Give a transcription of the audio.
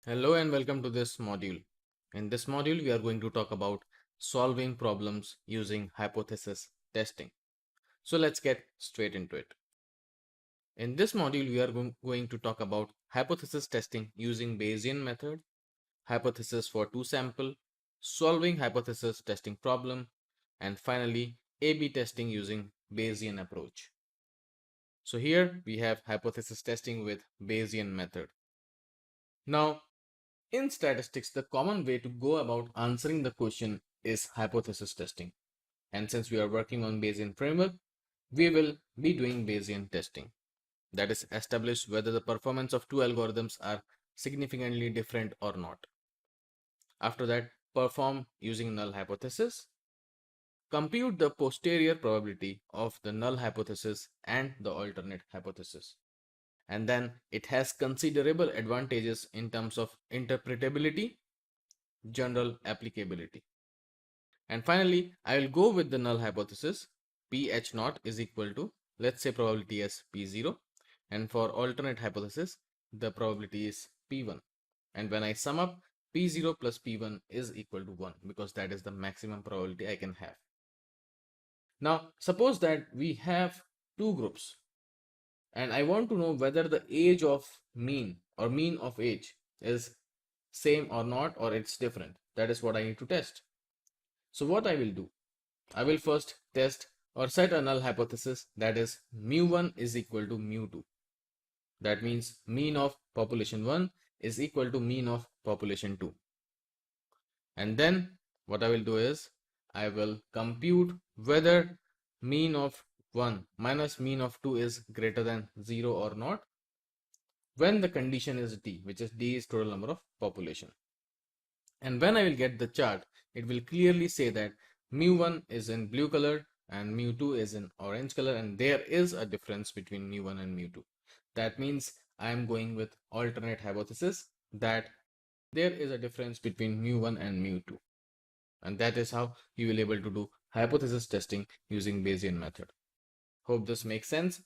Hello and welcome to this module. In this module, we are going to talk about solving problems using hypothesis testing. So let's get straight into it. In this module, we are going to talk about hypothesis testing using Bayesian method, hypothesis for two sample, solving hypothesis testing problem, and finally A/B testing using Bayesian approach. So here we have hypothesis testing with Bayesian method. Now, in statistics, the common way to go about answering the question is hypothesis testing. And since we are working on Bayesian framework, we will be doing Bayesian testing. That is, establish whether the performance of two algorithms are significantly different or not. After that, perform using null hypothesis. Compute the posterior probability of the null hypothesis and the alternate hypothesis. And then it has considerable advantages in terms of interpretability, general applicability. And finally, I will go with the null hypothesis. PH naught is equal to, let's say, probability as P0. And for alternate hypothesis, the probability is P1. And when I sum up, P0 plus P1 is equal to 1 because that is the maximum probability I can have. Now, suppose that we have two groups and I want to know whether the age of mean or mean of age is same or not, or it's different. That is what I need to test. So what I will do, I will first test or set a null hypothesis, that is mu1 is equal to mu2. That means mean of population 1 is equal to mean of population 2. And then what I will do is I will compute whether mean of 1 minus mean of 2 is greater than 0 or not when the condition is D, which is D is total number of population. And when I will get the chart, it will clearly say that mu1 is in blue color and mu2 is in orange color, and there is a difference between mu1 and mu2. That means I am going with alternate hypothesis that there is a difference between mu1 and mu2. And that is how you will be able to do hypothesis testing using Bayesian method. Hope this makes sense.